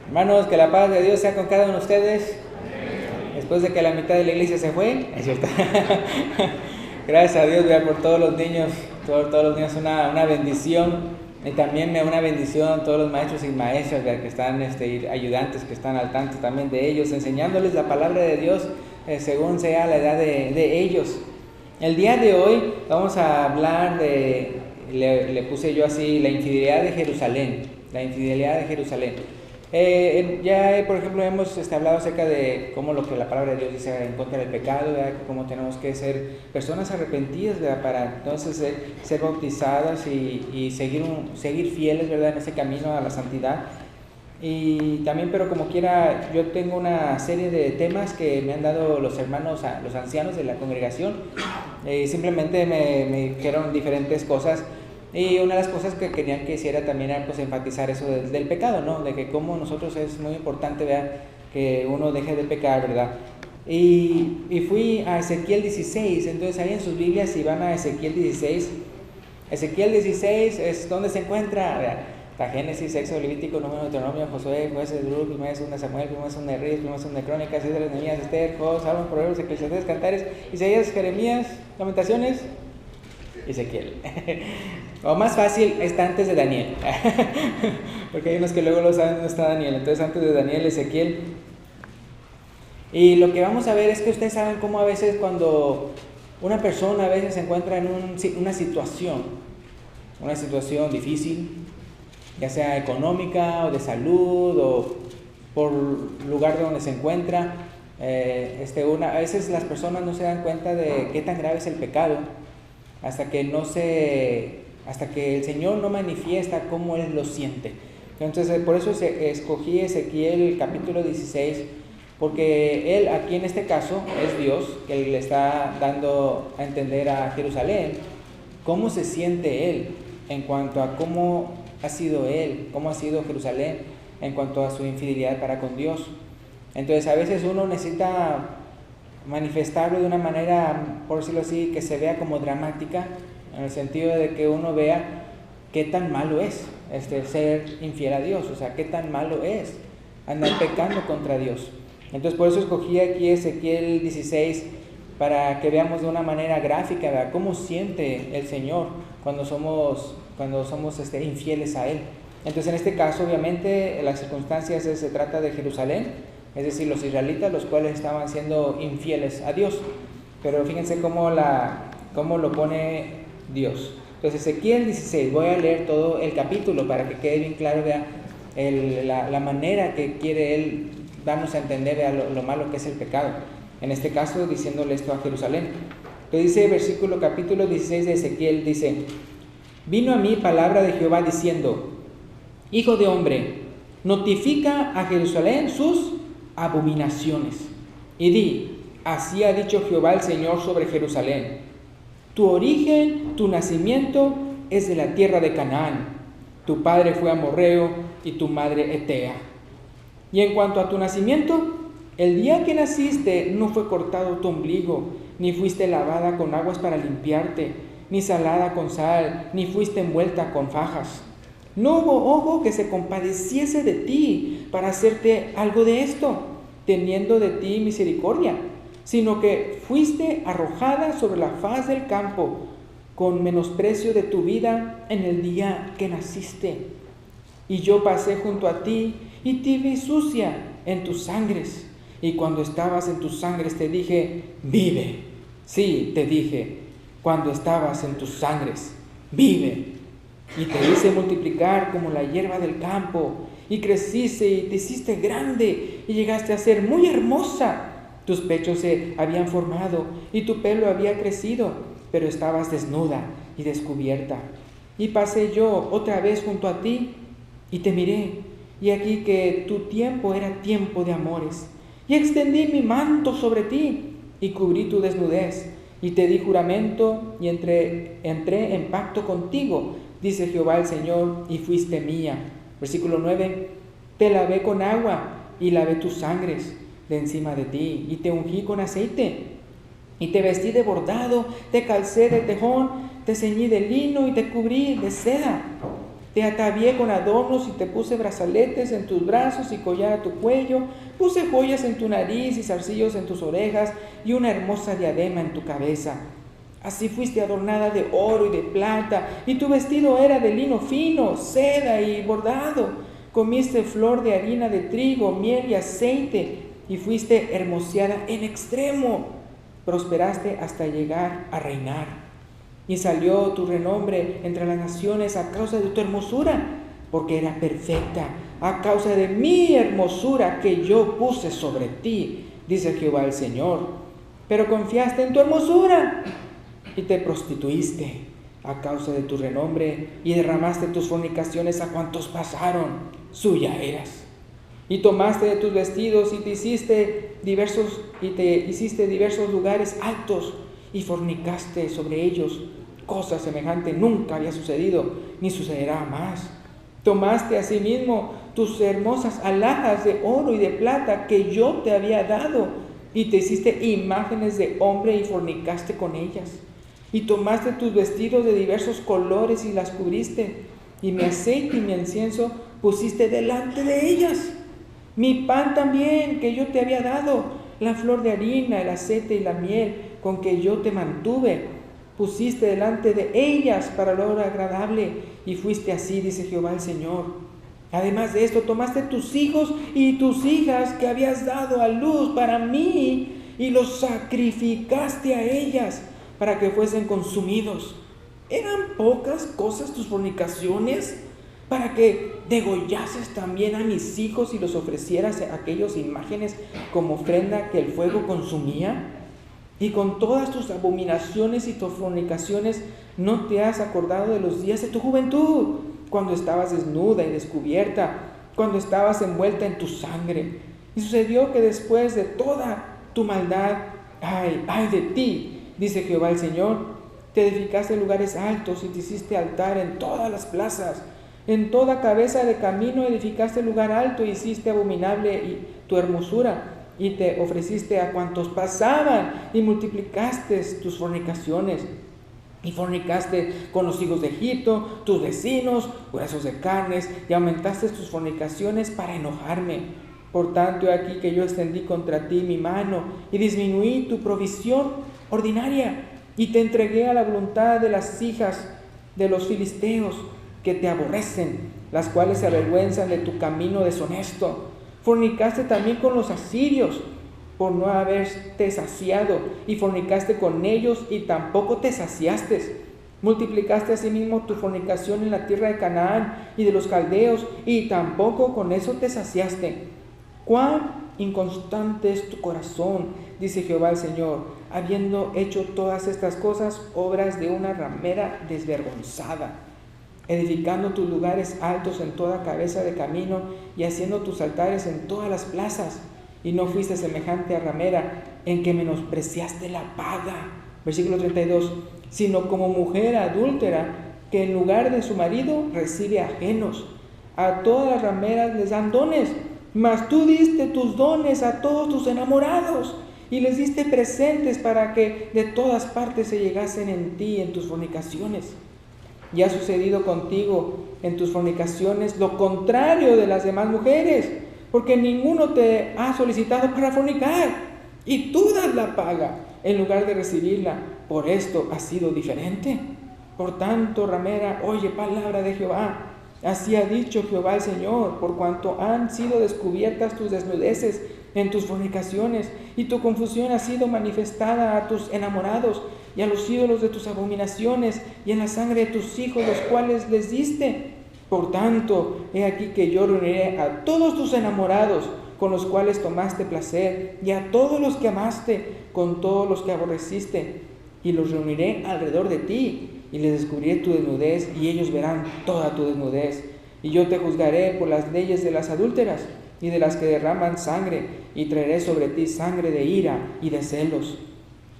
Hermanos, que la paz de Dios sea con cada uno de ustedes. Después de que la mitad de la iglesia se fue, es cierto. Gracias a Dios, por todos los niños, todos los niños una bendición. Y también una bendición a todos los maestros y maestras que están, ayudantes, que están al tanto también de ellos, enseñándoles la palabra de Dios según sea la edad de ellos. El día de hoy vamos a hablar le puse yo así, la infidelidad de Jerusalén. La infidelidad de Jerusalén. Por ejemplo, hemos hablado acerca de cómo lo que la palabra de Dios dice en contra del pecado, ¿verdad? Cómo tenemos que ser personas arrepentidas, ¿verdad? Para entonces ser bautizadas y seguir fieles, ¿verdad? En ese camino a la santidad. Y también, pero como quiera, yo tengo una serie de temas que me han dado los hermanos, los ancianos de la congregación. Simplemente me dijeron diferentes cosas. Y una de las cosas que querían que hiciera también era pues enfatizar eso del pecado, ¿no? De que como nosotros es muy importante, ¿verdad? Que uno deje de pecar, ¿verdad? Y fui a Ezequiel 16, entonces ahí en sus Biblias, si van a Ezequiel 16 es donde se encuentra, ¿verdad? Está Génesis, Éxodo, Levítico, Número, Deuteronomio, Josué, Jueces, Ruth, Primera y Segunda Samuel, Primera y Segunda Reyes, Primera y Segunda Crónicas, Esdras, Nehemías, Esther, Job, Salmos, Proverbios, Eclesiastés, Cantares, Isaías, Jeremías, Lamentaciones, Ezequiel. O más fácil, está antes de Daniel. Porque hay unos que luego lo saben dónde está Daniel. Entonces antes de Daniel, Ezequiel. Y lo que vamos a ver es que ustedes saben cómo a veces cuando una persona a veces se encuentra en una situación difícil, ya sea económica o de salud o por lugar donde se encuentra, a veces las personas no se dan cuenta de qué tan grave es el pecado hasta que el Señor no manifiesta cómo Él lo siente. Entonces, por eso escogí Ezequiel capítulo 16, porque Él, aquí en este caso, es Dios, que le está dando a entender a Jerusalén cómo se siente Él en cuanto a cómo ha sido Él, cómo ha sido Jerusalén en cuanto a su infidelidad para con Dios. Entonces, a veces uno necesita manifestarlo de una manera, por decirlo así, que se vea como dramática, en el sentido de que uno vea qué tan malo es ser infiel a Dios, o sea, qué tan malo es andar pecando contra Dios. Entonces, por eso escogí aquí Ezequiel 16, para que veamos de una manera gráfica, ¿verdad?, cómo siente el Señor cuando somos infieles a Él. Entonces, en este caso, obviamente, las circunstancias se trata de Jerusalén, es decir, los israelitas, los cuales estaban siendo infieles a Dios. Pero fíjense cómo lo pone Dios. Entonces, Ezequiel 16, voy a leer todo el capítulo para que quede bien claro, vea, la manera que quiere Él darnos a entender, vea, lo malo que es el pecado. En este caso, diciéndole esto a Jerusalén. Entonces dice capítulo 16 de Ezequiel, dice: vino a mí palabra de Jehová diciendo: hijo de hombre, notifica a Jerusalén sus abominaciones, y di: así ha dicho Jehová el Señor sobre Jerusalén: tu origen, tu nacimiento es de la tierra de Canaán, tu padre fue amorreo y tu madre etea. Y en cuanto a tu nacimiento, el día que naciste no fue cortado tu ombligo, ni fuiste lavada con aguas para limpiarte, ni salada con sal, ni fuiste envuelta con fajas. No hubo ojo que se compadeciese de ti para hacerte algo de esto, teniendo de ti misericordia, sino que fuiste arrojada sobre la faz del campo, con menosprecio de tu vida en el día que naciste. Y yo pasé junto a ti, y te vi sucia en tus sangres. Y cuando estabas en tus sangres te dije: vive. Sí, te dije, cuando estabas en tus sangres, vive. Y te hice multiplicar como la hierba del campo, y creciste y te hiciste grande, y llegaste a ser muy hermosa. Tus pechos se habían formado, y tu pelo había crecido, pero estabas desnuda y descubierta. Y pasé yo otra vez junto a ti, y te miré, y aquí que tu tiempo era tiempo de amores. Y extendí mi manto sobre ti, y cubrí tu desnudez, y te di juramento, y entré en pacto contigo, dice Jehová el Señor, y fuiste mía. Versículo 9, te lavé con agua, y lavé tus sangres de encima de ti, y te ungí con aceite, y te vestí de bordado, te calcé de tejón, te ceñí de lino, y te cubrí de seda. Te atavié con adornos y te puse brazaletes en tus brazos y collar a tu cuello. Puse joyas en tu nariz y zarcillos en tus orejas y una hermosa diadema en tu cabeza. Así fuiste adornada de oro y de plata, y tu vestido era de lino fino, seda y bordado. Comiste flor de harina de trigo, miel y aceite, y fuiste hermoseada en extremo. Prosperaste hasta llegar a reinar. Y salió tu renombre entre las naciones a causa de tu hermosura, porque era perfecta, a causa de mi hermosura que yo puse sobre ti, dice Jehová el Señor. Pero confiaste en tu hermosura y te prostituiste a causa de tu renombre, y derramaste tus fornicaciones a cuantos pasaron, suya eras. Y tomaste de tus vestidos y te hiciste diversos lugares altos, y fornicaste sobre ellos. Cosa semejante nunca había sucedido, ni sucederá más. Tomaste asimismo tus hermosas alhajas de oro y de plata que yo te había dado, y te hiciste imágenes de hombre y fornicaste con ellas. Y tomaste tus vestidos de diversos colores y las cubriste, y mi aceite y mi incienso pusiste delante de ellas. Mi pan también que yo te había dado, la flor de harina, el aceite y la miel con que yo te mantuve, pusiste delante de ellas para olor agradable, y fuiste así, dice Jehová el Señor. Además de esto, tomaste tus hijos y tus hijas que habías dado a luz para mí, y los sacrificaste a ellas para que fuesen consumidos. ¿Eran pocas cosas tus fornicaciones, para que degollases también a mis hijos y los ofrecieras a aquellas imágenes como ofrenda que el fuego consumía? Y con todas tus abominaciones y tus fornicaciones no te has acordado de los días de tu juventud, cuando estabas desnuda y descubierta, cuando estabas envuelta en tu sangre. Y sucedió que después de toda tu maldad, ay de ti, dice Jehová el Señor, te edificaste lugares altos y te hiciste altar en todas las plazas. En toda cabeza de camino edificaste lugar alto y hiciste abominable tu hermosura, y te ofreciste a cuantos pasaban, y multiplicaste tus fornicaciones. Y fornicaste con los hijos de Egipto, tus vecinos, huesos de carnes, y aumentaste tus fornicaciones para enojarme. Por tanto, he aquí que yo extendí contra ti mi mano, y disminuí tu provisión ordinaria, y te entregué a la voluntad de las hijas de los filisteos, que te aborrecen, las cuales se avergüenzan de tu camino deshonesto. Fornicaste también con los asirios, por no haberte saciado, y fornicaste con ellos, y tampoco te saciaste. Multiplicaste asimismo tu fornicación en la tierra de Canaán y de los caldeos, y tampoco con eso te saciaste. Cuán inconstante es tu corazón, dice Jehová el Señor, habiendo hecho todas estas cosas, obras de una ramera desvergonzada, edificando tus lugares altos en toda cabeza de camino, y haciendo tus altares en todas las plazas. Y no fuiste semejante a ramera, en que menospreciaste la paga. Versículo 32. Sino como mujer adúltera, que en lugar de su marido recibe ajenos. A todas las rameras les dan dones, mas tú diste tus dones a todos tus enamorados, y les diste presentes para que de todas partes se llegasen en ti en tus fornicaciones. Y ha sucedido contigo en tus fornicaciones lo contrario de las demás mujeres, porque ninguno te ha solicitado para fornicar, y tú das la paga en lugar de recibirla. Por esto has sido diferente. Por tanto, ramera, oye palabra de Jehová. Así ha dicho Jehová el Señor, por cuanto han sido descubiertas tus desnudeces en tus fornicaciones, y tu confusión ha sido manifestada a tus enamorados y a los ídolos de tus abominaciones, y en la sangre de tus hijos, los cuales les diste. Por tanto, he aquí que yo reuniré a todos tus enamorados con los cuales tomaste placer, y a todos los que amaste con todos los que aborreciste, y los reuniré alrededor de ti, y les descubriré tu desnudez, y ellos verán toda tu desnudez. Y yo te juzgaré por las leyes de las adúlteras y de las que derraman sangre, y traeré sobre ti sangre de ira y de celos.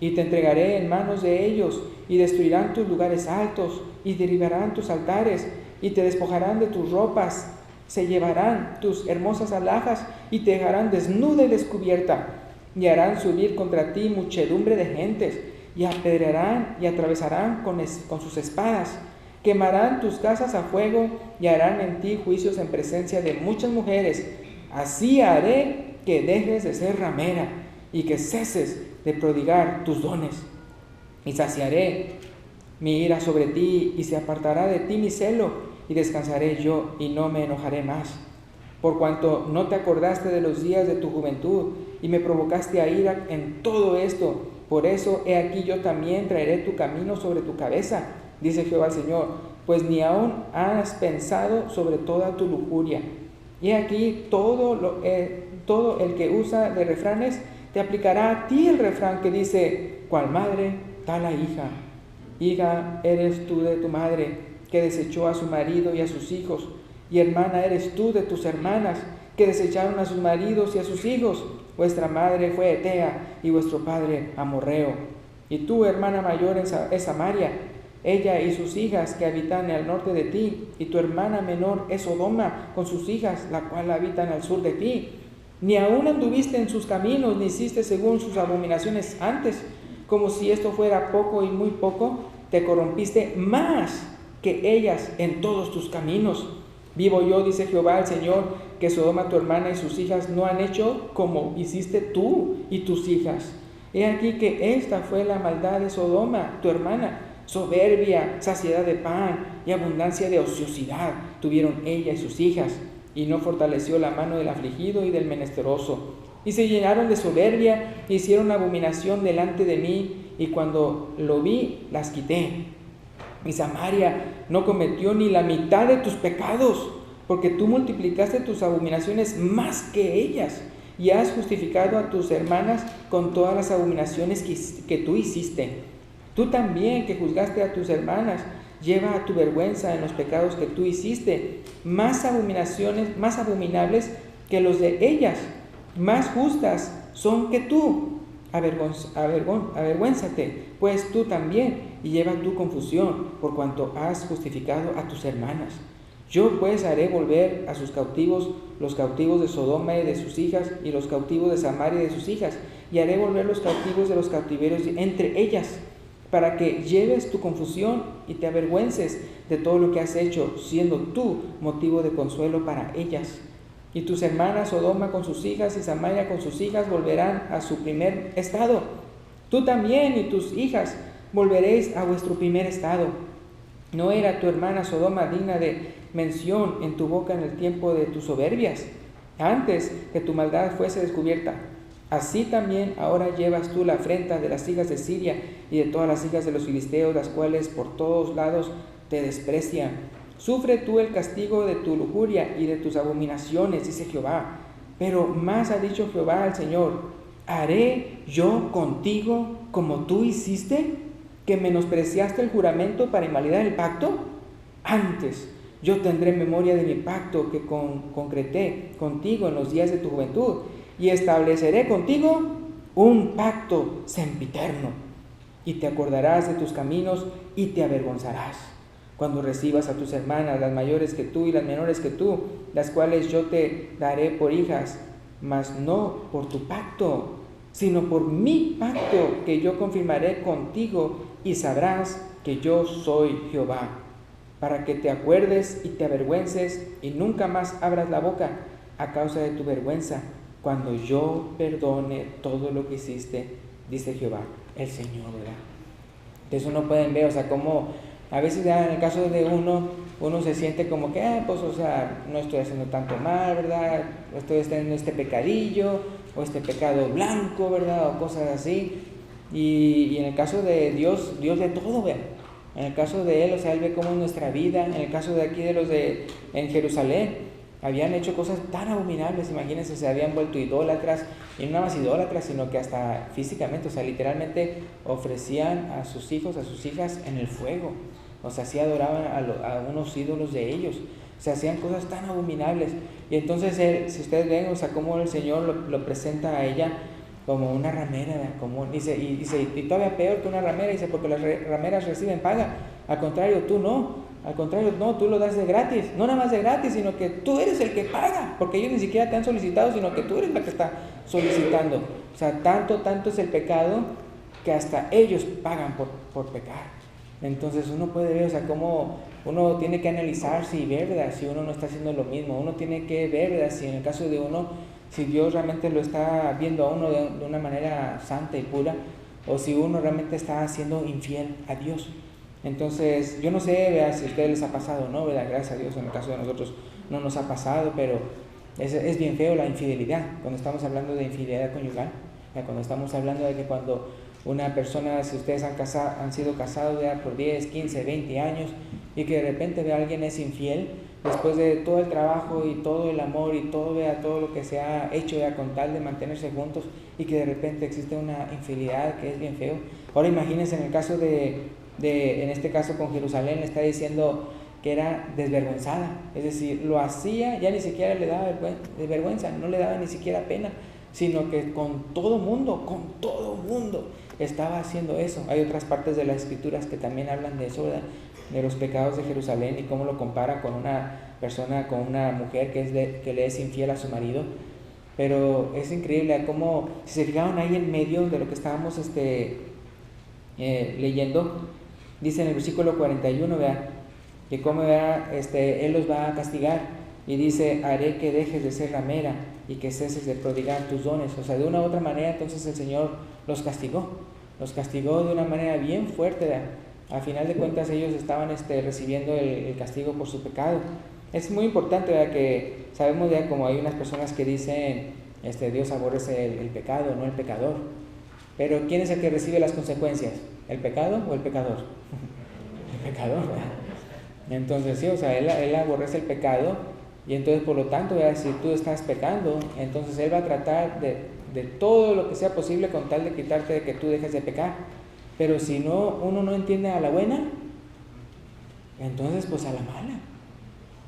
Y te entregaré en manos de ellos, y destruirán tus lugares altos, y derribarán tus altares, y te despojarán de tus ropas, se llevarán tus hermosas alhajas, y te dejarán desnuda y descubierta, y harán subir contra ti muchedumbre de gentes, y apedrearán y atravesarán con sus espadas Quemarán tus casas a fuego y harán en ti juicios en presencia de muchas mujeres. Así haré que dejes de ser ramera y que ceses de prodigar tus dones. Y saciaré mi ira sobre ti y se apartará de ti mi celo y descansaré yo y no me enojaré más. Por cuanto no te acordaste de los días de tu juventud y me provocaste a ira en todo esto, por eso he aquí yo también traeré tu camino sobre tu cabeza, dice Jehová el Señor, pues ni aún has pensado sobre toda tu lujuria. Y aquí todo el que usa de refranes te aplicará a ti el refrán que dice: cual madre, tal la hija. Hija eres tú de tu madre, que desechó a su marido y a sus hijos, y hermana eres tú de tus hermanas, que desecharon a sus maridos y a sus hijos. Vuestra madre fue Etea y vuestro padre Amorreo. Y tú, hermana mayor, es Samaria, ella y sus hijas que habitan al norte de ti, y tu hermana menor es Sodoma con sus hijas, la cual habitan al sur de ti. Ni aún anduviste en sus caminos, ni hiciste según sus abominaciones antes. Como si esto fuera poco y muy poco, te corrompiste más que ellas en todos tus caminos. Vivo yo, dice Jehová el Señor, que Sodoma tu hermana y sus hijas no han hecho como hiciste tú y tus hijas. He aquí que esta fue la maldad de Sodoma, tu hermana. Soberbia, saciedad de pan y abundancia de ociosidad tuvieron ella y sus hijas, y no fortaleció la mano del afligido y del menesteroso. Y se llenaron de soberbia e hicieron abominación delante de mí, y cuando lo vi, las quité. Y Samaria no cometió ni la mitad de tus pecados, porque tú multiplicaste tus abominaciones más que ellas, y has justificado a tus hermanas con todas las abominaciones que tú hiciste. Tú también, que juzgaste a tus hermanas, lleva a tu vergüenza en los pecados que tú hiciste, más abominaciones, más abominables que los de ellas, más justas son que tú. Avergüénzate, pues tú también, y lleva tu confusión, por cuanto has justificado a tus hermanas. Yo pues haré volver a sus cautivos, los cautivos de Sodoma y de sus hijas, y los cautivos de Samaria y de sus hijas, y haré volver los cautivos de los cautiverios entre ellas, para que lleves tu confusión y te avergüences de todo lo que has hecho, siendo tú motivo de consuelo para ellas. Y tus hermanas Sodoma con sus hijas y Samaria con sus hijas volverán a su primer estado. Tú también y tus hijas volveréis a vuestro primer estado. ¿No era tu hermana Sodoma digna de mención en tu boca en el tiempo de tus soberbias, antes que tu maldad fuese descubierta? Así también ahora llevas tú la afrenta de las hijas de Siria y de todas las hijas de los filisteos, las cuales por todos lados te desprecian. Sufre tú el castigo de tu lujuria y de tus abominaciones, dice Jehová. Pero más ha dicho Jehová el Señor: ¿haré yo contigo como tú hiciste, que menospreciaste el juramento para invalidar el pacto? Antes yo tendré memoria de mi pacto que concreté contigo en los días de tu juventud, y estableceré contigo un pacto sempiterno, y te acordarás de tus caminos y te avergonzarás cuando recibas a tus hermanas, las mayores que tú y las menores que tú, las cuales yo te daré por hijas, mas no por tu pacto, sino por mi pacto que yo confirmaré contigo, y sabrás que yo soy Jehová, para que te acuerdes y te avergüences y nunca más abras la boca a causa de tu vergüenza, cuando yo perdone todo lo que hiciste, dice Jehová el Señor, ¿verdad? Entonces uno puede ver, o sea, como a veces ya en el caso de uno se siente como que, pues, o sea, no estoy haciendo tanto mal, ¿verdad? Estoy teniendo este pecadillo, o este pecado blanco, ¿verdad? O cosas así. Y en el caso de Dios de todo, ¿verdad? En el caso de Él, o sea, Él ve cómo es nuestra vida. En el caso de aquí de los en Jerusalén, habían hecho cosas tan abominables, imagínense, se habían vuelto idólatras, y no nada más idólatras, sino que hasta físicamente, o sea, literalmente ofrecían a sus hijos, a sus hijas en el fuego, o sea, sí adoraban a unos ídolos de ellos, o sea, hacían cosas tan abominables. Y entonces él, si ustedes ven, o sea, cómo el Señor lo presenta a ella como una ramera, como dice, y todavía peor que una ramera, dice, porque las rameras reciben paga, al contrario, tú no. Al contrario, no, tú lo das de gratis, no nada más de gratis, sino que tú eres el que paga, porque ellos ni siquiera te han solicitado, sino que tú eres la que está solicitando. O sea, tanto es el pecado que hasta ellos pagan por pecar. Entonces uno puede ver, o sea, cómo uno tiene que analizarse y ver, ¿verdad?, si uno no está haciendo lo mismo. Uno tiene que ver, ¿verdad?, si en el caso de uno, si Dios realmente lo está viendo a uno de una manera santa y pura, o si uno realmente está siendo infiel a Dios. Entonces, yo no sé, ¿verdad?, si a ustedes les ha pasado, ¿no?, ¿verdad? Gracias a Dios, en el caso de nosotros no nos ha pasado, pero es bien feo la infidelidad, cuando estamos hablando de infidelidad conyugal, ¿verdad?, cuando estamos hablando de que cuando una persona, si ustedes han sido casados ya por 10, 15, 20 años, y que de repente alguien es infiel, después de todo el trabajo y todo el amor y todo, todo lo que se ha hecho con tal de mantenerse juntos, y que de repente existe una infidelidad que es bien feo. Ahora imagínense en el caso en este caso con Jerusalén, le está diciendo que era desvergonzada, es decir, lo hacía, ya ni siquiera le daba vergüenza, no le daba ni siquiera pena, sino que con todo mundo estaba haciendo eso. Hay otras partes de las escrituras que también hablan de eso, ¿verdad?, de los pecados de Jerusalén, y cómo lo compara con una persona, con una mujer que le es infiel a su marido. Pero es increíble cómo, si se fijaron ahí en medio de lo que estábamos leyendo, dice en el versículo 41, ¿verdad?, que cómo Él los va a castigar, y dice: haré que dejes de ser ramera y que ceses de prodigar tus dones. O sea, de una u otra manera, entonces el Señor los castigó de una manera bien fuerte, ¿verdad? A final de cuentas ellos estaban recibiendo el castigo por su pecado. Es muy importante, ¿verdad?, que sabemos ya, como hay unas personas que dicen Dios aborrece el pecado, no el pecador. Pero ¿quién es el que recibe las consecuencias? ¿El pecado o el pecador? El pecador, ¿verdad? Entonces sí, o sea, él aborrece el pecado, y entonces por lo tanto, ¿verdad?, si tú estás pecando, entonces Él va a tratar de todo lo que sea posible con tal de quitarte, de que tú dejes de pecar. Pero si uno no entiende a la buena, entonces pues a la mala.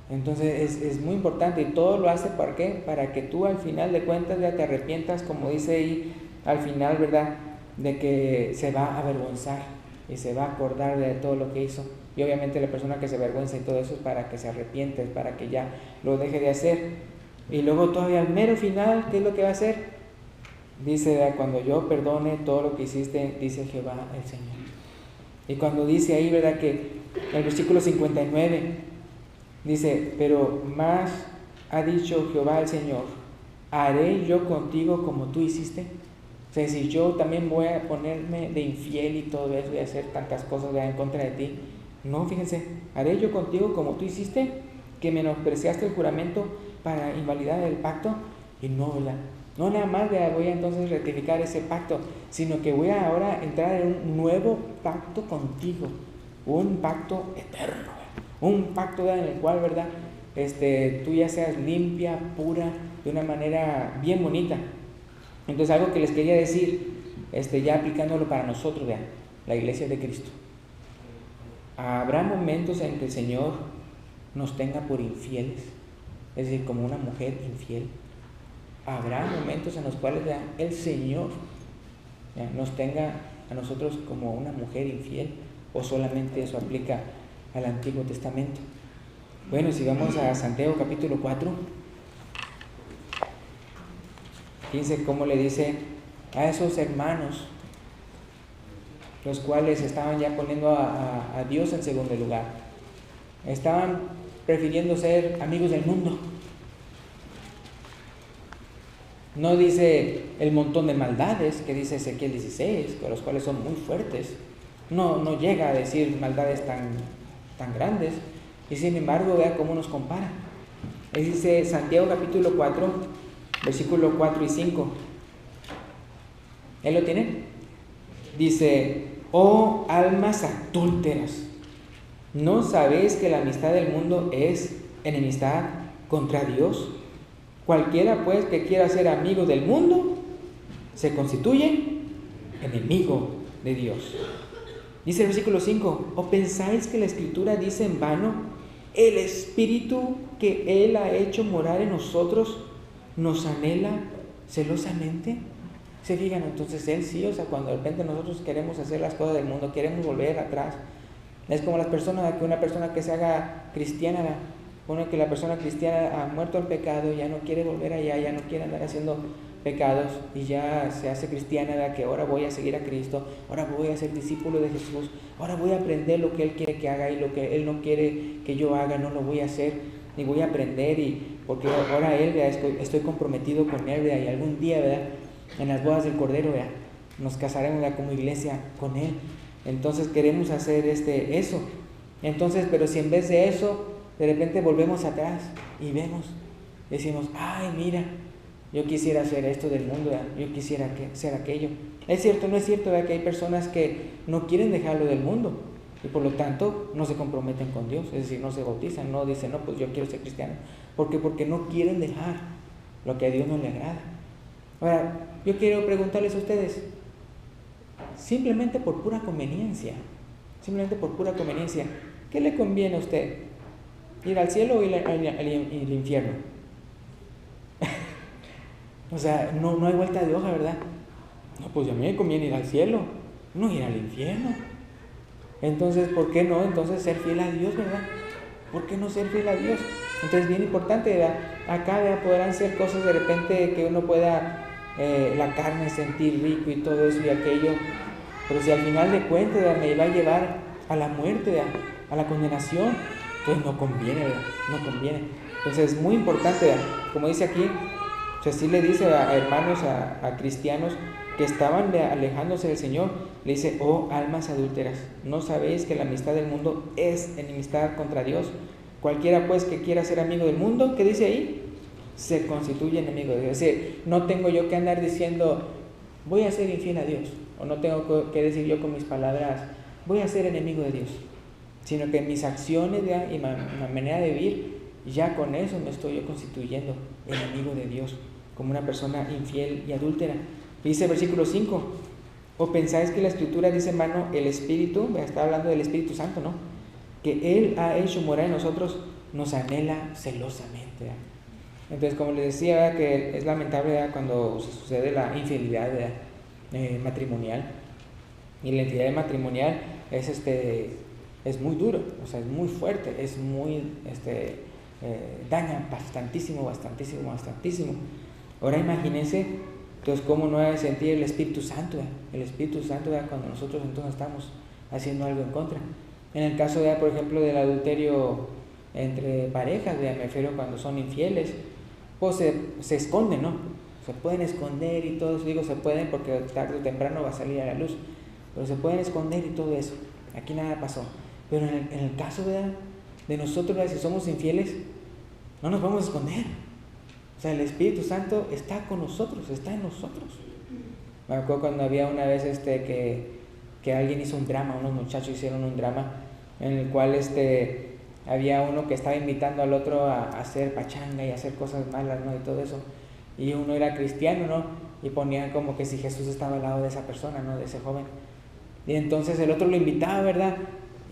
Entonces es muy importante, y todo lo hace ¿para qué? Para que tú al final de cuentas ya te arrepientas, como dice ahí al final, ¿verdad?, de que se va a avergonzar y se va a acordar de todo lo que hizo. Y obviamente la persona que se avergüenza y todo eso es para que se arrepiente, es para que ya lo deje de hacer. Y luego todavía al mero final, ¿qué es lo que va a hacer? Dice: ¿verdad?, cuando yo perdone todo lo que hiciste, dice Jehová el Señor. Y cuando dice ahí, ¿verdad?, que en el versículo 59 dice: pero más ha dicho Jehová el Señor, haré yo contigo como tú hiciste. O sea, si yo también voy a ponerme de infiel y todo eso, voy a hacer tantas cosas en contra de ti. No, fíjense, haré yo contigo como tú hiciste, que menospreciaste el juramento para invalidar el pacto. Y no, ¿verdad?, no nada más voy a entonces rectificar ese pacto, sino que voy a ahora entrar en un nuevo pacto contigo, un pacto eterno, un pacto, ¿verdad?, en el cual, ¿verdad?, tú ya seas limpia, pura, de una manera bien bonita. Entonces, algo que les quería decir, ya aplicándolo para nosotros, ¿verdad?, la iglesia de Cristo. Habrá momentos en que el Señor nos tenga por infieles, es decir, como una mujer infiel. Habrá momentos en los cuales, ¿verdad?, el Señor, ¿verdad?, nos tenga a nosotros como una mujer infiel, o solamente eso aplica al Antiguo Testamento. Bueno, si vamos a Santiago capítulo 4, fíjense cómo le dice a esos hermanos, los cuales estaban ya poniendo a Dios en segundo lugar, estaban prefiriendo ser amigos del mundo. No dice el montón de maldades que dice Ezequiel 16, los cuales son muy fuertes. No llega a decir maldades tan grandes. Y sin embargo, vea cómo nos compara. Dice Santiago capítulo 4, versículo 4 y 5. ¿Él lo tiene? Dice: oh almas adúlteras, ¿no sabéis que la amistad del mundo es enemistad contra Dios? Cualquiera pues que quiera ser amigo del mundo se constituye enemigo de Dios. Dice el versículo 5: ¿o pensáis que la Escritura dice en vano, el Espíritu que Él ha hecho morar en nosotros nos anhela celosamente? ¿Se fijan? Entonces Él sí, o sea, cuando de repente nosotros queremos hacer las cosas del mundo, queremos volver atrás. Es como las personas, que una persona que se haga cristiana, pone que la persona cristiana ha muerto al pecado, ya no quiere volver allá, ya no quiere andar haciendo pecados y ya se hace cristiana, ¿verdad? Que ahora voy a seguir a Cristo, ahora voy a ser discípulo de Jesús, ahora voy a aprender lo que Él quiere que haga y lo que Él no quiere que yo haga, no lo voy a hacer, ni voy a aprender, y porque ahora Él, ¿verdad? Estoy comprometido con Él, ¿verdad? Y algún día, ¿verdad? En las bodas del Cordero, ¿verdad? Nos casaremos, ¿verdad? Como iglesia con Él. Entonces queremos hacer eso. Entonces, pero si en vez de eso, de repente volvemos atrás y decimos, ay, mira, yo quisiera hacer esto del mundo, ¿verdad? Yo quisiera hacer aquello. Es cierto, no es cierto, ¿verdad? Que hay personas que no quieren dejarlo del mundo y por lo tanto no se comprometen con Dios, es decir, no se bautizan, no dicen, no, pues yo quiero ser cristiano. ¿Por qué? Porque no quieren dejar lo que a Dios no le agrada. Ahora, yo quiero preguntarles a ustedes, simplemente por pura conveniencia, ¿qué le conviene a usted? ¿Ir al cielo o ir al infierno? O sea, no hay vuelta de hoja, ¿verdad? No, pues a mí me conviene ir al cielo, no ir al infierno. Entonces, ¿por qué no? Entonces, ser fiel a Dios, ¿verdad? ¿Por qué no ser fiel a Dios? Entonces, bien importante, ¿verdad? Acá, ¿verdad? Podrán ser cosas de repente que uno pueda, la carne, sentir rico y todo eso y aquello. Pero si al final de cuentas, ¿verdad? Me va a llevar a la muerte, ¿verdad? A la condenación, pues no conviene, ¿verdad? No conviene. Entonces, es muy importante, ¿verdad? Como dice aquí, o sea, sí le dice a hermanos, a cristianos que estaban alejándose del Señor, le dice, oh almas adúlteras, ¿no sabéis que la amistad del mundo es enemistad contra Dios? Cualquiera pues que quiera ser amigo del mundo, ¿qué dice ahí? Se constituye enemigo de Dios. Es decir, no tengo yo que andar diciendo, voy a ser infiel a Dios, o no tengo que decir yo con mis palabras, voy a ser enemigo de Dios, sino que mis acciones y mi manera de vivir, ya con eso me estoy yo constituyendo enemigo de Dios, como una persona infiel y adúltera. Dice el versículo 5, o pensáis que la Escritura dice, hermano, el Espíritu, está hablando del Espíritu Santo, ¿no? Que Él ha hecho morar en nosotros, nos anhela celosamente, ¿verdad? Entonces, como les decía, ¿verdad? Que es lamentable, ¿verdad? Cuando se sucede la infidelidad, ¿verdad? Matrimonial, y la infidelidad matrimonial es muy duro, o sea, es muy fuerte, es muy, daña bastantísimo. Ahora imagínense, entonces, ¿cómo no ha de sentir el Espíritu Santo? El Espíritu Santo, cuando nosotros entonces estamos haciendo algo en contra. En el caso, por ejemplo, del adulterio entre parejas, me refiero cuando son infieles, pues se esconden, ¿no? Se pueden esconder y todo eso, digo se pueden porque tarde o temprano va a salir a la luz, pero se pueden esconder y todo eso. Aquí nada pasó. Pero en el caso, ¿verdad? De nosotros, ¿verdad? Si somos infieles, no nos vamos a esconder. O sea, el Espíritu Santo está con nosotros, está en nosotros. Me acuerdo cuando había una vez que alguien hizo un drama, unos muchachos hicieron un drama en el cual había uno que estaba invitando al otro a hacer pachanga y a hacer cosas malas, ¿no? Y todo eso. Y uno era cristiano, ¿no? Y ponían como que si Jesús estaba al lado de esa persona, ¿no? De ese joven. Y entonces el otro lo invitaba, ¿verdad?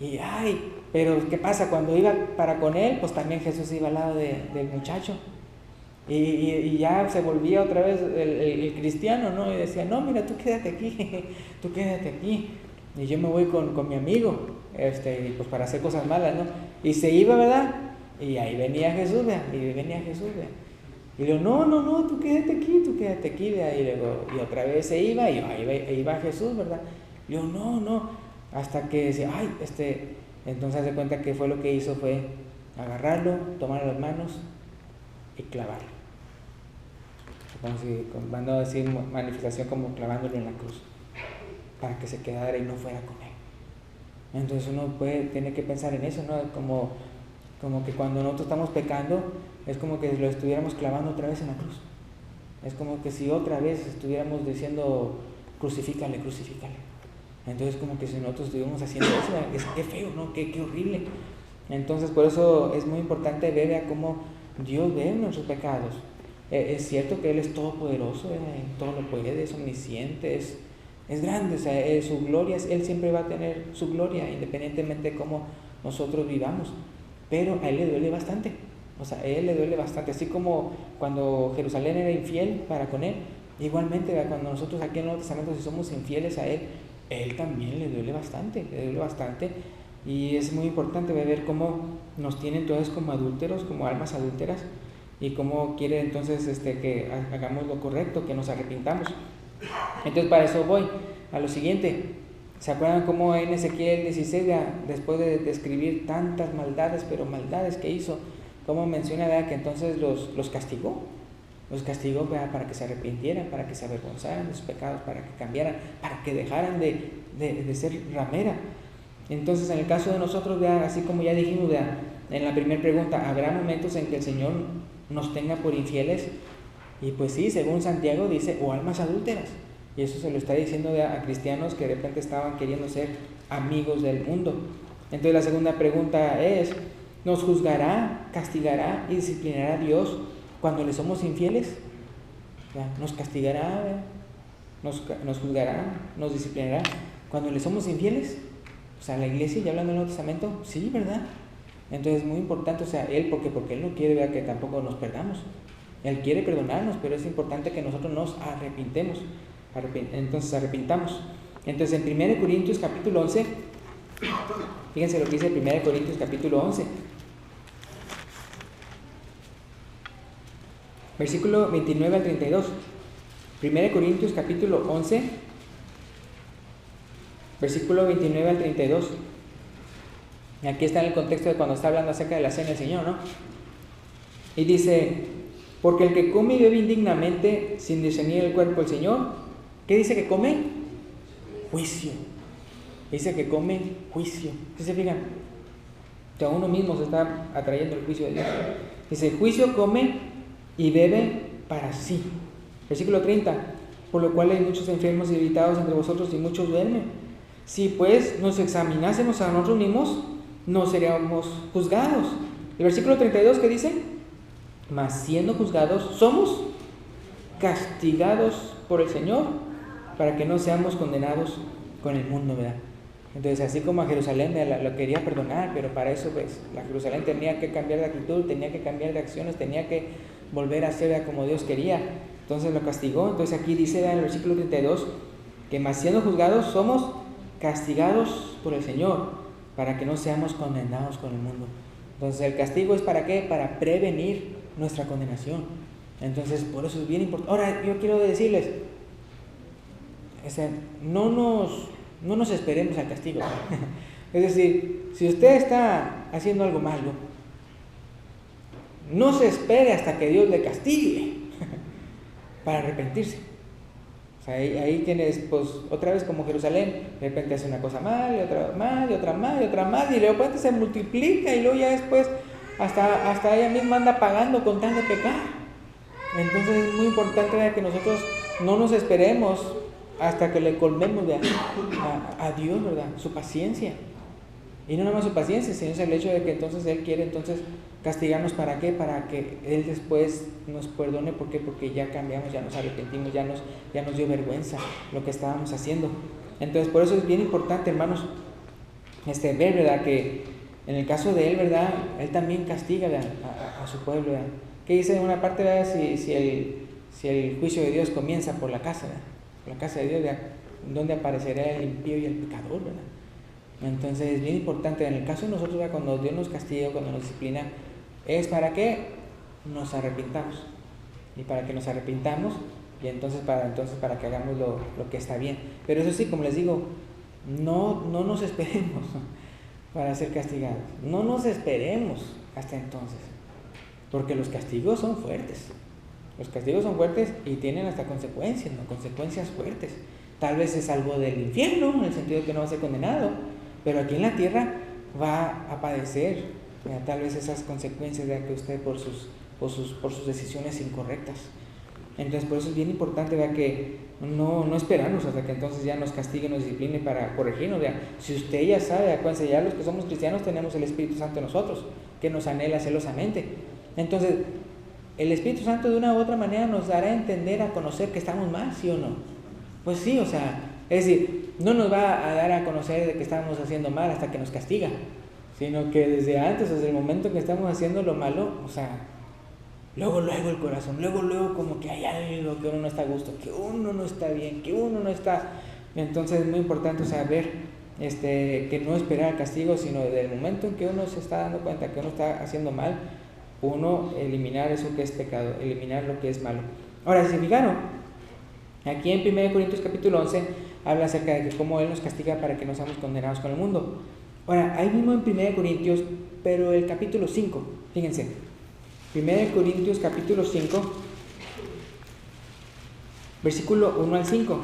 Y ay, pero ¿qué pasa? Cuando iba para con él, pues también Jesús iba al lado del muchacho. Y ya se volvía otra vez el cristiano, ¿no? Y decía, no, mira, tú quédate aquí, y yo me voy con mi amigo, pues para hacer cosas malas, ¿no? Y se iba, ¿verdad? Y ahí venía Jesús, ¿verdad? Y le digo, no, tú quédate aquí, ¿verdad? Y luego, y otra vez se iba, y ahí va Jesús, ¿verdad? Y yo, no, hasta que decía, ay, entonces se cuenta que fue lo que hizo, fue agarrarlo, tomarlo las manos y clavarlo. Como si, van a decir manifestación, como clavándolo en la cruz, para que se quedara y no fuera con él. Entonces uno tiene que pensar en eso, ¿no? Como que cuando nosotros estamos pecando, es como que lo estuviéramos clavando otra vez en la cruz. Es como que si otra vez estuviéramos diciendo, crucifícale. Entonces como que si nosotros estuviéramos haciendo eso, qué feo, ¿no? Qué horrible. Entonces por eso es muy importante ver a cómo Dios ve nuestros pecados. Es cierto que Él es todopoderoso, todo lo puede, es omnisciente, es grande, o sea, su gloria, Él siempre va a tener su gloria, independientemente de cómo nosotros vivamos, pero a Él le duele bastante, así como cuando Jerusalén era infiel para con Él, igualmente, ¿verdad? Cuando nosotros aquí en el Nuevo Testamento, si somos infieles a Él también le duele bastante, y es muy importante ver cómo nos tienen todos como adúlteros, como almas adúlteras, y cómo quiere entonces que hagamos lo correcto, que nos arrepintamos. Entonces para eso voy a lo siguiente. ¿Se acuerdan cómo en Ezequiel 16, después de describir tantas maldades, pero maldades que hizo, cómo menciona que entonces los castigó? Los castigó para que se arrepintieran, para que se avergonzaran de sus pecados, para que cambiaran, para que dejaran de ser ramera. Entonces en el caso de nosotros, así como ya dijimos en la primera pregunta, ¿habrá momentos en que el Señor nos tenga por infieles? Y pues sí, según Santiago dice, o almas adúlteras. Y eso se lo está diciendo a cristianos que de repente estaban queriendo ser amigos del mundo. Entonces la segunda pregunta es, ¿nos juzgará, castigará y disciplinará Dios cuando le somos infieles? ¿Nos castigará, nos juzgará, nos disciplinará cuando le somos infieles? O sea, la iglesia, ya hablando del Nuevo Testamento, sí, ¿verdad? Entonces es muy importante, Él, porque Él no quiere que tampoco nos perdamos. Él quiere perdonarnos, pero es importante que nosotros nos arrepintamos. Entonces arrepintamos. Entonces en 1 Corintios capítulo 11, fíjense lo que dice 1 Corintios capítulo 11, versículo 29 al 32. 1 Corintios capítulo 11, versículo 29 al 32. Y aquí está en el contexto de cuando está hablando acerca de la cena del Señor, ¿no? Y dice, porque el que come y bebe indignamente sin discernir el cuerpo del Señor, ¿qué dice que come? Juicio. Dice que come juicio. ¿Sí se fijan? Que a uno mismo se está atrayendo el juicio de Dios. Dice, juicio come y bebe para sí. Versículo 30. Por lo cual hay muchos enfermos y debilitados entre vosotros y muchos duermen. Si pues nos examinásemos a nosotros mismos, no seríamos juzgados. El versículo 32, ¿qué dice? Mas siendo juzgados, somos castigados por el Señor, para que no seamos condenados con el mundo, ¿verdad? Entonces, así como a Jerusalén lo quería perdonar, pero para eso, pues, la Jerusalén tenía que cambiar de actitud, tenía que cambiar de acciones, tenía que volver a ser como Dios quería. Entonces lo castigó. Entonces aquí dice en el versículo 32, que más siendo juzgados, somos castigados por el Señor, para que no seamos condenados con el mundo. Entonces el castigo es ¿para qué? Para prevenir nuestra condenación. Entonces por eso es bien importante. Ahora yo quiero decirles, no nos esperemos al castigo. Es decir, si usted está haciendo algo malo, no se espere hasta que Dios le castigue para arrepentirse. O sea, ahí tienes, pues, otra vez como Jerusalén, de repente hace una cosa mal, y otra más, y otra más, y otra más, y luego se multiplica, y luego ya después hasta ella misma anda pagando con tal de pecar. Entonces es muy importante que nosotros no nos esperemos hasta que le colmemos a Dios, ¿verdad? Su paciencia. Y no nada más su paciencia, sino es el hecho de que entonces Él quiere castigarnos. ¿Para qué? Para que Él después nos perdone. ¿Por qué? Porque ya cambiamos, ya nos arrepentimos, ya nos dio vergüenza lo que estábamos haciendo. Entonces por eso es bien importante, hermanos, ver, ¿verdad? Que en el caso de Él, ¿verdad? Él también castiga a su pueblo, ¿verdad? ¿Qué dice en una parte, ¿verdad? Si el juicio de Dios comienza por la casa, ¿verdad? Por la casa de Dios, ¿verdad? Donde aparecerá el impío y el pecador, ¿verdad? Entonces es bien importante, en el caso de nosotros, ¿verdad? Cuando Dios nos castiga, cuando nos disciplina, es para que nos arrepintamos. Y para que nos arrepintamos, y entonces para que hagamos lo que está bien. Pero eso sí, como les digo, no nos esperemos para ser castigados. No nos esperemos hasta entonces. Porque los castigos son fuertes. Los castigos son fuertes y tienen hasta consecuencias, ¿no? Consecuencias fuertes. Tal vez se salvó del infierno, en el sentido de que no va a ser condenado, pero aquí en la tierra va a padecer, ¿verdad? Tal vez esas consecuencias de que usted por sus decisiones incorrectas. Entonces por eso es bien importante, ¿verdad? Que no esperarnos hasta que entonces ya nos castigue, nos discipline para corregirnos, ¿verdad? Si usted ya sabe, acuérdense, ya los que somos cristianos tenemos el Espíritu Santo en nosotros, que nos anhela celosamente. Entonces el Espíritu Santo de una u otra manera nos dará a entender, a conocer que estamos mal, ¿sí o no? Pues sí, o sea, es decir, no nos va a dar a conocer de que estamos haciendo mal hasta que nos castiga, sino que desde antes, desde el momento que estamos haciendo lo malo, o sea, luego el corazón, luego como que hay algo que uno no está a gusto, que uno no está bien, que uno no está. Entonces es muy importante, o sea, ver que no esperar el castigo, sino desde el momento en que uno se está dando cuenta que uno está haciendo mal, Uno, eliminar eso que es pecado, eliminar lo que es malo. Ahora, si se fijaron, aquí en 1 Corintios capítulo 11 habla acerca de que cómo Él nos castiga para que no seamos condenados con el mundo. Ahora, ahí mismo en 1 Corintios, pero el capítulo 5, fíjense, 1 Corintios capítulo 5, versículo 1 al 5.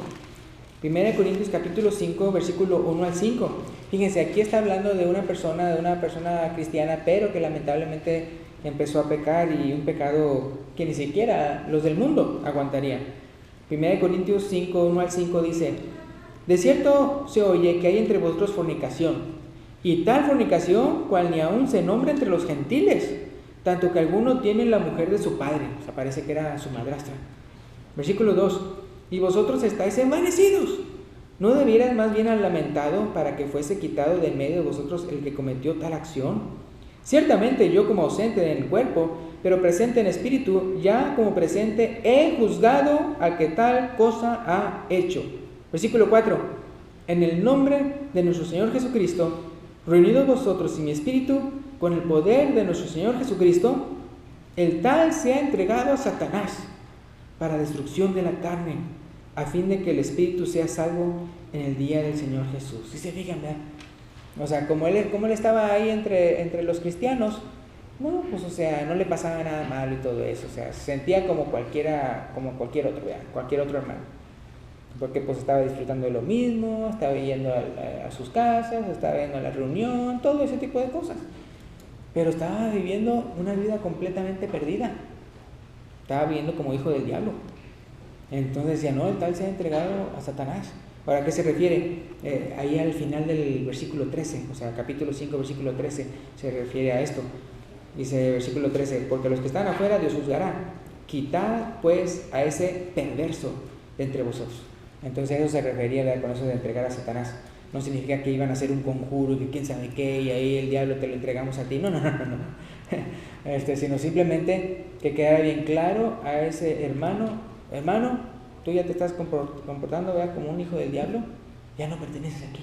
1 Corintios capítulo 5, versículo 1 al 5. Fíjense, aquí está hablando de una persona cristiana, pero que lamentablemente empezó a pecar, y un pecado que ni siquiera los del mundo aguantarían. 1 Corintios 5, 1 al 5 dice: de cierto se oye que hay entre vosotros fornicación, y tal fornicación cual ni aún se nombra entre los gentiles, tanto que alguno tiene la mujer de su padre. O sea, parece que era su madrastra. Versículo 2: y vosotros estáis envanecidos. ¿No debierais más bien haber lamentado para que fuese quitado de en medio de vosotros el que cometió tal acción? Ciertamente yo, como ausente en el cuerpo, pero presente en espíritu, ya como presente he juzgado al que tal cosa ha hecho. Versículo 4: en el nombre de nuestro Señor Jesucristo, reunidos vosotros y mi espíritu, con el poder de nuestro Señor Jesucristo, el tal se ha entregado a Satanás para destrucción de la carne, a fin de que el espíritu sea salvo en el día del Señor Jesús. ¿Sí se fijan, verdad? O sea, como él estaba ahí entre los cristianos, no, pues, o sea, no le pasaba nada malo y todo eso. O sea, se sentía como cualquier otro, ¿verdad? Cualquier otro hermano. Porque pues estaba disfrutando de lo mismo, estaba yendo a sus casas, estaba yendo a la reunión, todo ese tipo de cosas. Pero estaba viviendo una vida completamente perdida. Estaba viviendo como hijo del diablo. Entonces decía, no, el tal se ha entregado a Satanás. ¿Para qué se refiere? Ahí al final del versículo 13, o sea, capítulo 5, versículo 13, se refiere a esto. Dice versículo 13: porque los que están afuera Dios juzgará. Quitad pues a ese perverso de entre vosotros. Entonces eso se refería con eso de entregar a Satanás. No significa que iban a hacer un conjuro y que quién sabe qué, y ahí el diablo te lo entregamos a ti. No. Sino simplemente que quedara bien claro a ese hermano, tú ya te estás comportando, ¿verdad?, como un hijo del diablo, ya no perteneces aquí,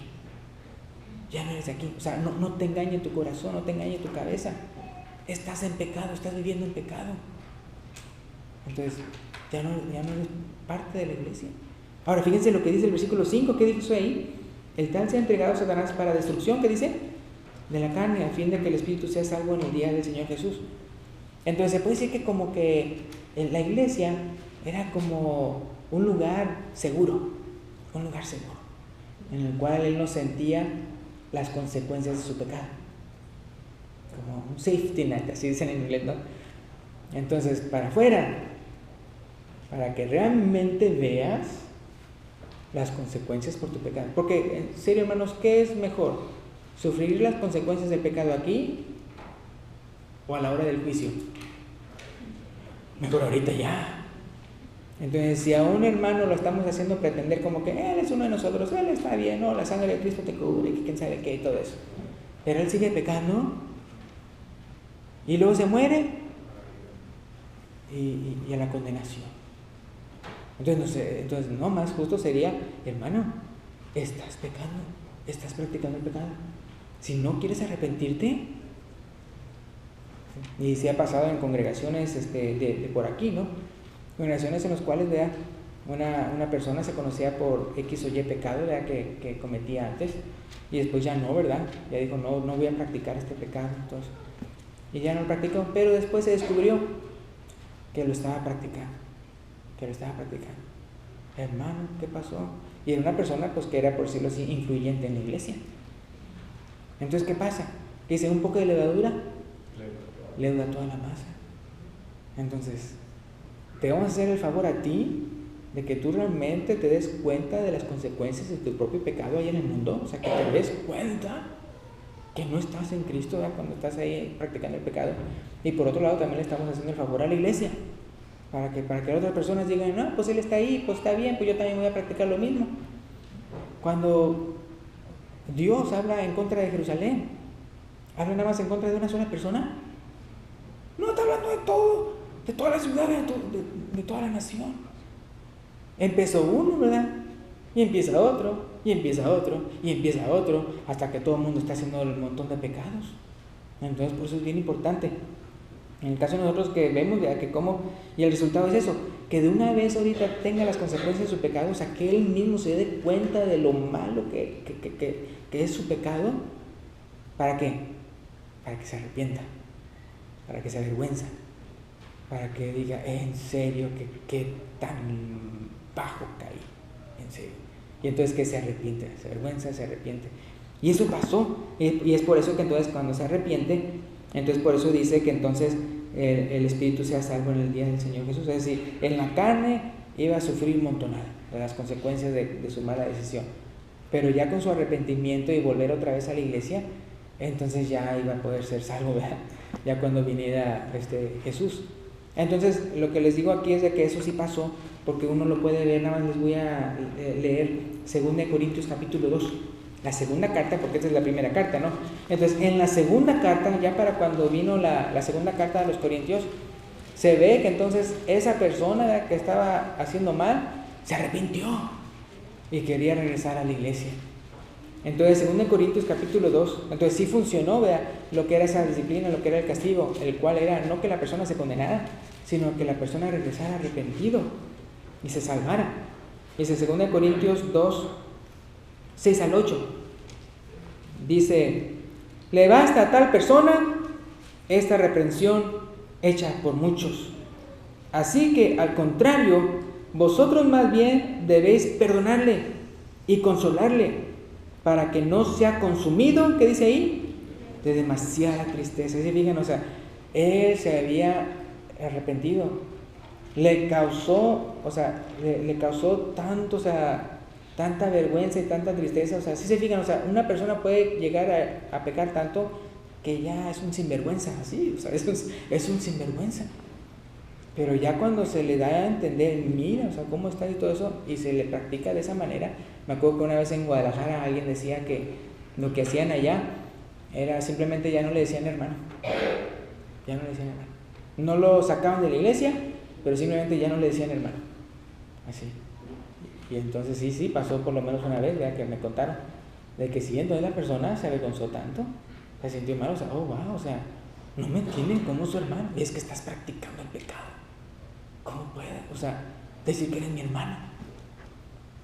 ya no eres aquí. O sea, no te engañe tu corazón, no te engañe tu cabeza, estás en pecado, estás viviendo en pecado. Entonces ya no eres parte de la iglesia. Ahora fíjense lo que dice el versículo 5. ¿Qué dice ahí? El tal se ha entregado a Satanás para destrucción, ¿qué dice? De la carne, a fin de que el espíritu sea salvo en el día del Señor Jesús. Entonces se puede decir que como que en la iglesia era como un lugar seguro, en el cual él no sentía las consecuencias de su pecado, como un safety net, así dicen en inglés, ¿no? Entonces, para afuera, para que realmente veas las consecuencias por tu pecado. Porque, en serio, hermanos, ¿qué es mejor? ¿Sufrir las consecuencias del pecado aquí o a la hora del juicio? Mejor ahorita ya. Entonces, si a un hermano lo estamos haciendo pretender como que él es uno de nosotros, él está bien, no, la sangre de Cristo te cubre, que quién sabe qué y todo eso, pero él sigue pecando y luego se muere y a la condenación. Entonces no, más justo sería, hermano, estás pecando, estás practicando el pecado. Si no quieres arrepentirte, y se ha pasado en congregaciones de por aquí, ¿no? Congregaciones en las cuales, vea, una persona se conocía por X o Y pecado, vea, que cometía antes, y después ya no, ¿verdad? Ya dijo, no voy a practicar este pecado, entonces, y ya no lo practicó, pero después se descubrió que lo estaba practicando. Hermano, ¿qué pasó? Y era una persona, pues, que era, por decirlo así, influyente en la iglesia. Entonces, ¿qué pasa? Que dice, un poco de levadura leuda toda la masa. Entonces, te vamos a hacer el favor a ti de que tú realmente te des cuenta de las consecuencias de tu propio pecado ahí en el mundo. O sea, que te des cuenta que no estás en Cristo, ¿verdad?, cuando estás ahí practicando el pecado. Y por otro lado, también le estamos haciendo el favor a la iglesia, para que otras personas digan, no, pues él está ahí, pues está bien, pues yo también voy a practicar lo mismo. Cuando Dios habla en contra de Jerusalén, ¿habla nada más en contra de una sola persona? No, está hablando de todo, de toda la ciudad, de toda la nación. Empezó uno, ¿verdad? Y empieza otro, y empieza otro, y empieza otro, hasta que todo el mundo está haciendo un montón de pecados. Entonces, por eso es bien importante En el caso de nosotros que vemos, ¿verdad?, que como, y el resultado es eso, que de una vez ahorita tenga las consecuencias de su pecado, o sea, que él mismo se dé cuenta de lo malo que es su pecado. ¿Para qué? Para que se arrepienta, para que se avergüenza, para que diga, en serio, que tan bajo caí, en serio. Y entonces que se arrepiente, se avergüenza, se arrepiente. Y eso pasó, y es por eso que entonces cuando se arrepiente, entonces por eso dice que entonces el espíritu sea salvo en el día del Señor Jesús. Es decir, en la carne iba a sufrir montonal de las consecuencias de su mala decisión, pero ya con su arrepentimiento y volver otra vez a la iglesia, entonces ya iba a poder ser salvo, ¿verdad?, ya cuando viniera Jesús. Entonces lo que les digo aquí es de que eso sí pasó, porque uno lo puede ver. Nada más les voy a leer 2 Corintios capítulo 2, la segunda carta, porque esta es la primera carta, ¿no? Entonces en la segunda carta, ya para cuando vino la segunda carta a los Corintios, se ve que entonces esa persona que estaba haciendo mal se arrepintió y quería regresar a la iglesia. Entonces 2 Corintios capítulo 2, entonces sí funcionó, vea, lo que era esa disciplina, lo que era el castigo, el cual era no que la persona se condenara, sino que la persona regresara arrepentido y se salvara. Dice 2 Corintios 2, 6 al 8, dice: le basta a tal persona esta reprensión hecha por muchos, así que al contrario, vosotros más bien debéis perdonarle y consolarle, para que no sea consumido, ¿qué dice ahí?, de demasiada tristeza. ¿Sí? Fíjense, o sea, él se había arrepentido, le causó tanto, o sea, tanta vergüenza y tanta tristeza. O sea, si se fijan, o sea, una persona puede llegar a pecar tanto que ya es un sinvergüenza, así, o sea, es un sinvergüenza. Pero ya cuando se le da a entender, mira, o sea, cómo está y todo eso, y se le practica de esa manera. Me acuerdo que una vez en Guadalajara alguien decía que lo que hacían allá era simplemente ya no le decían hermano. Ya no le decían hermano. No lo sacaban de la iglesia, pero simplemente ya no le decían hermano. Así. Y entonces sí, pasó por lo menos una vez, ¿verdad?, que me contaron, de que sí, entonces la persona se avergonzó tanto, se sintió mal, o sea, oh, wow, o sea, no me entienden como su hermano, y es que estás practicando el pecado. ¿Cómo puede? O sea, decir que eres mi hermano.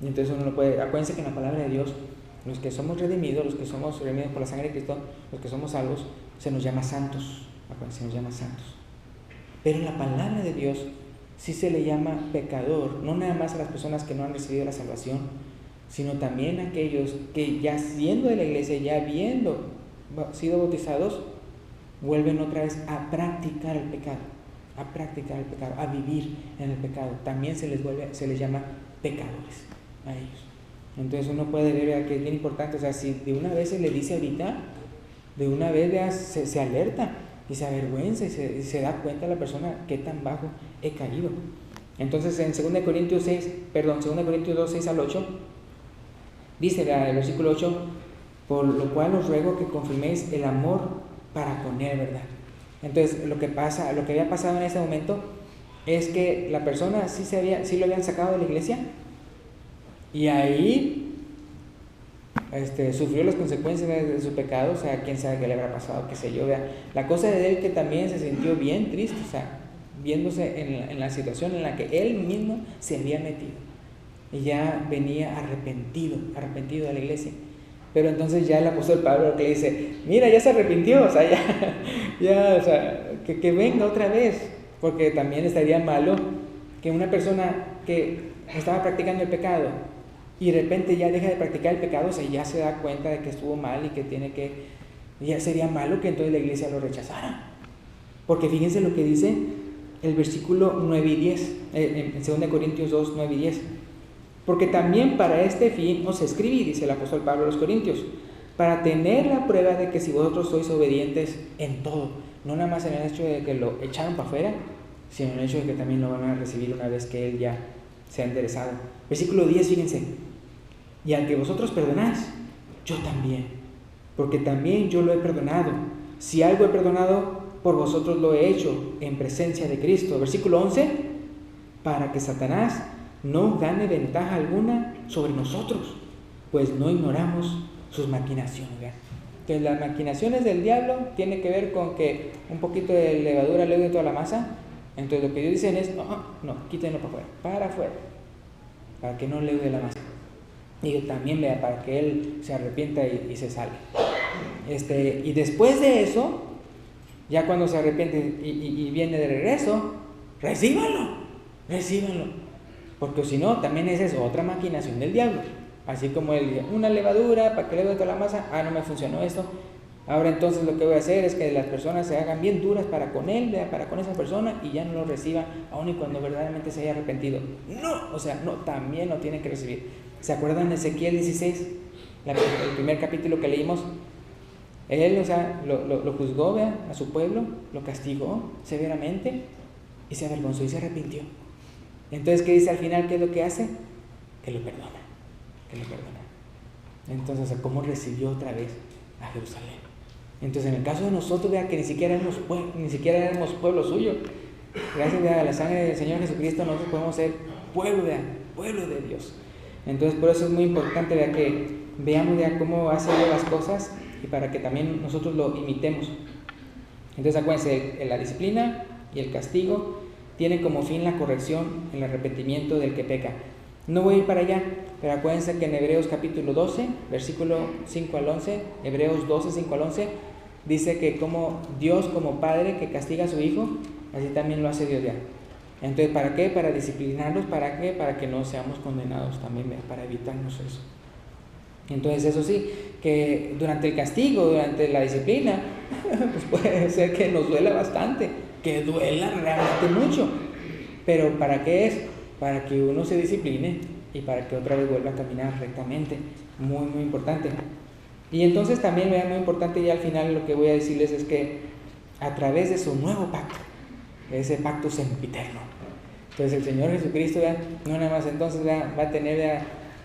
Y entonces uno no puede. Acuérdense que en la palabra de Dios, los que somos redimidos, los que somos redimidos por la sangre de Cristo, los que somos salvos, se nos llama santos. Acuérdense, se nos llama santos. Pero en la palabra de Dios sí se le llama pecador, no nada más a las personas que no han recibido la salvación, sino también a aquellos que ya siendo de la iglesia, ya habiendo sido bautizados, vuelven otra vez a practicar el pecado, a vivir en el pecado. También se les llama pecadores a ellos. Entonces uno puede ver que es bien importante, o sea, si de una vez se le dice ahorita, de una vez se alerta y se avergüenza y se da cuenta la persona qué tan bajo he caído. Entonces en 2 Corintios 2, 6 al 8, dice el versículo 8: por lo cual os ruego que confirméis el amor para con él, ¿verdad? Entonces lo que había pasado en ese momento es que la persona sí lo habían sacado de la iglesia, y ahí sufrió las consecuencias de su pecado. O sea, quién sabe qué le habrá pasado, qué sé yo, vea. La cosa de él que también se sintió bien triste, o sea, viéndose en la situación en la que él mismo se había metido, y ya venía arrepentido de la iglesia. Pero entonces ya el apóstol Pablo que dice: mira, ya se arrepintió, o sea, ya, o sea, que venga otra vez, porque también estaría malo que una persona que estaba practicando el pecado y de repente ya deja de practicar el pecado, o sea, ya se da cuenta de que estuvo mal y que ya sería malo que entonces la iglesia lo rechazara. Porque fíjense lo que dice el versículo 9 y 10, en 2 Corintios 2, 9 y 10. Porque también para este fin os escribí, dice el apóstol Pablo a los Corintios, para tener la prueba de que si vosotros sois obedientes en todo, no nada más en el hecho de que lo echaron para afuera, sino en el hecho de que también lo van a recibir una vez que él ya se ha enderezado. Versículo 10, fíjense: y al que vosotros perdonáis, yo también, porque también yo lo he perdonado. Si algo he perdonado, por vosotros lo he hecho en presencia de Cristo. Versículo 11: para que Satanás no gane ventaja alguna sobre nosotros, pues no ignoramos sus maquinaciones. ¿Verdad? que las maquinaciones del diablo tienen que ver con que un poquito de levadura leude toda la masa. Entonces lo que ellos dicen es, no, quítenlo para afuera, para que no leude la masa. Y también vea, para que él se arrepienta y se salve. Y después de eso, ya cuando se arrepiente y viene de regreso, recíbanlo, porque si no, también esa es otra maquinación del diablo. Así como él, una levadura para que leude toda la masa, no me funcionó esto. Ahora entonces lo que voy a hacer es que las personas se hagan bien duras para con él, para con esa persona, y ya no lo reciban, aun y cuando verdaderamente se haya arrepentido. No, también lo tienen que recibir. ¿Se acuerdan de Ezequiel 16? El primer capítulo que leímos. Él, lo juzgó, a su pueblo, lo castigó severamente y se avergonzó y se arrepintió. Entonces, ¿qué dice al final? ¿Qué es lo que hace? Que lo perdona. Entonces, ¿cómo recibió otra vez a Jerusalén? Entonces, en el caso de nosotros, vea que ni siquiera éramos pueblo suyo. Gracias a la sangre del Señor Jesucristo, nosotros podemos ser pueblo de Dios. Entonces, por eso es muy importante, vea, que veamos ya cómo hace Dios las cosas y para que también nosotros lo imitemos. Entonces, acuérdense, la disciplina y el castigo tienen como fin la corrección, el arrepentimiento del que peca. No voy a ir para allá, pero acuérdense que en Hebreos capítulo 12, versículo 5 al 11, Hebreos 12, 5 al 11, dice que como Dios, como Padre que castiga a su Hijo, así también lo hace Dios ya. Entonces, ¿para qué? Para disciplinarlos. ¿Para qué? Para que no seamos condenados también, para evitarnos eso. Entonces, eso sí, que durante el castigo, durante la disciplina, pues puede ser que nos duela bastante, que duela realmente mucho. Pero ¿para qué es? Para que uno se discipline y para que otra vez vuelva a caminar rectamente. Muy, muy importante. Y entonces también, vean, muy importante, y al final lo que voy a decirles es que a través de su nuevo pacto, ese pacto sempiterno, entonces el Señor Jesucristo, no nada más entonces va a tener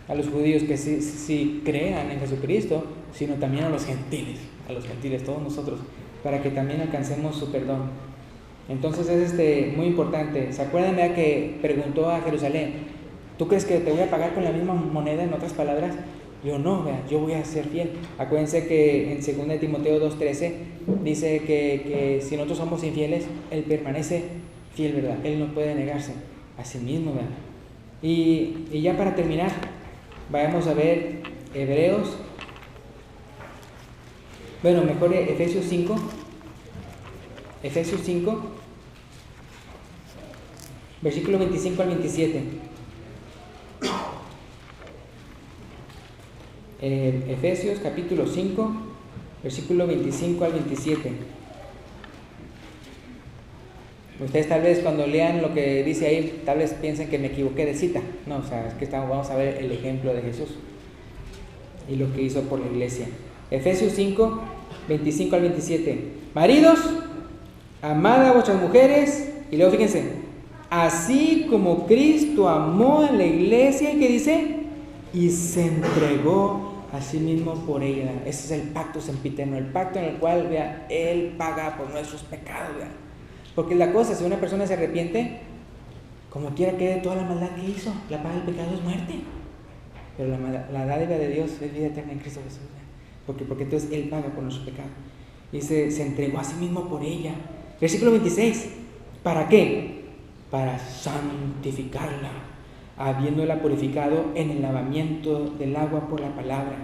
a los judíos que sí crean en Jesucristo, sino también a los gentiles, todos nosotros, para que también alcancemos su perdón. Entonces es muy importante. ¿Se acuerdan ya que preguntó a Jerusalén, ¿tú crees que te voy a pagar con la misma moneda? En otras palabras, yo no, yo voy a ser fiel. Acuérdense que en 2 Timoteo 2:13 dice que si nosotros somos infieles, Él permanece fiel, ¿verdad? Él no puede negarse a sí mismo, ¿verdad? Y ya para terminar, vayamos a ver Efesios 5. Efesios 5, versículo 25 al 27. Efesios capítulo 5, versículo 25 al 27. Ustedes tal vez cuando lean lo que dice ahí, tal vez piensen que me equivoqué de cita. No, es que vamos a ver el ejemplo de Jesús y lo que hizo por la iglesia. Efesios 5, 25 al 27. Maridos, amad a vuestras mujeres, y luego fíjense, así como Cristo amó a la iglesia, y que dice, y se entregó a sí mismo por ella. Ese es el pacto sempiterno, el pacto en el cual, Él paga por nuestros pecados, Porque la cosa, si una persona se arrepiente, como quiera que toda la maldad que hizo, la paga del pecado es muerte. Pero la dádiva de Dios es vida eterna en Cristo Jesús. Porque entonces Él paga por nuestro pecado. Y se entregó a sí mismo por ella. Versículo 26. ¿Para qué? Para santificarla, habiéndola purificado en el lavamiento del agua por la palabra,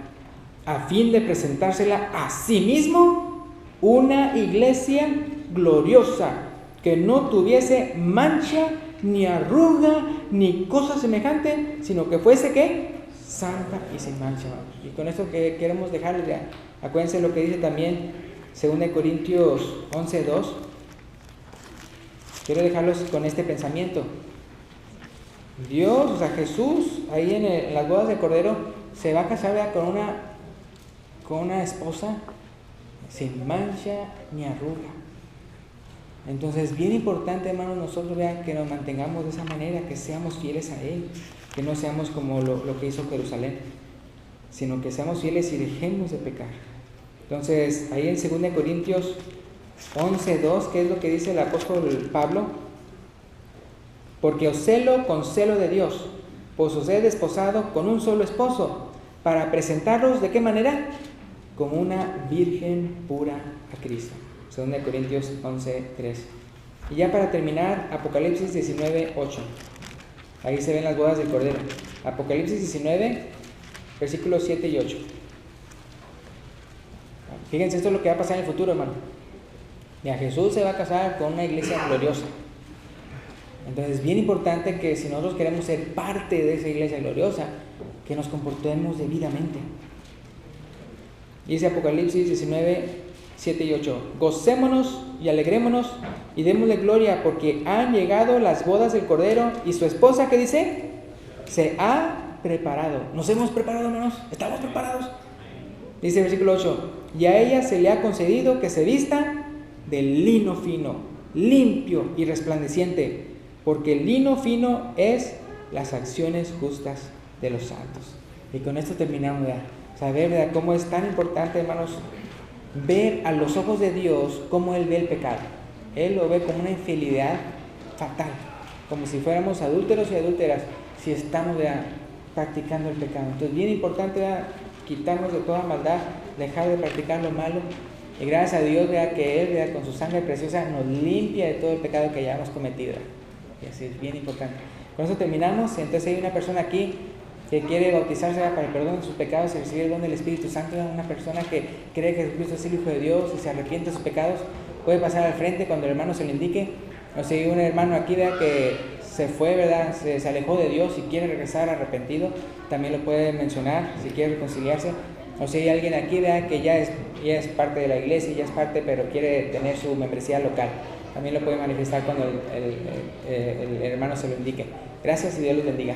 a fin de presentársela a sí mismo una iglesia gloriosa, que no tuviese mancha, ni arruga, ni cosa semejante, sino que fuese, ¿qué? Santa y sin mancha. Y con esto que queremos dejarles, acuérdense lo que dice también 2 Corintios 11:2. Quiero dejarlos con este pensamiento. Dios, Jesús, ahí en las bodas del Cordero, se va a casar con una esposa sin mancha ni arruga. Entonces, bien importante, hermanos, nosotros que nos mantengamos de esa manera, que seamos fieles a Él, que no seamos como lo que hizo Jerusalén, sino que seamos fieles y dejemos de pecar. Entonces, ahí en 2 Corintios 11:2, ¿qué es lo que dice el apóstol Pablo? Porque os celo con celo de Dios, pues os he desposado con un solo esposo, para presentaros, ¿de qué manera? como una virgen pura a Cristo. 2 Corintios 11:3. Y ya para terminar, Apocalipsis 19:8. Ahí se ven las bodas del Cordero. Apocalipsis 19, versículos 7 y 8. Fíjense, esto es lo que va a pasar en el futuro, hermano. Ya Jesús se va a casar con una iglesia gloriosa. Entonces es bien importante que si nosotros queremos ser parte de esa iglesia gloriosa, que nos comportemos debidamente. Dice Apocalipsis 19, 7 y 8. Gocémonos y alegrémonos y démosle gloria, porque han llegado las bodas del Cordero y su esposa, ¿qué dice? Se ha preparado. ¿Nos hemos preparado, hermanos? ¿Estamos preparados? Dice el versículo 8. Y a ella se le ha concedido que se vista de lino fino, limpio y resplandeciente, porque el lino fino es las acciones justas de los santos. Y con esto terminamos, ¿verdad? Saber, ¿verdad?, cómo es tan importante, hermanos, ver a los ojos de Dios cómo Él ve el pecado. Él lo ve como una infidelidad fatal, como si fuéramos adúlteros y adúlteras, si estamos, ¿verdad?, practicando el pecado. Entonces, bien importante, ¿verdad?, quitarnos de toda maldad, dejar de practicar lo malo. Y gracias a Dios, ¿verdad?, que Él, ¿verdad?, con su sangre preciosa nos limpia de todo el pecado que hayamos cometido. Y así es bien importante. Con eso terminamos. Entonces hay una persona aquí que quiere bautizarse, ¿verdad?, para el perdón de sus pecados y recibir el don del Espíritu Santo. Una persona que cree que Jesucristo es el Hijo de Dios y se arrepiente de sus pecados, puede pasar al frente cuando el hermano se lo indique. O si hay un hermano aquí, ¿verdad?, que se fue, ¿verdad?, se alejó de Dios y quiere regresar arrepentido, también lo puede mencionar si quiere reconciliarse. O si hay alguien aquí, ¿verdad?, que ya es parte de la iglesia, ya es parte, pero quiere tener su membresía local, también lo puede manifestar cuando el hermano se lo indique. Gracias y Dios los bendiga.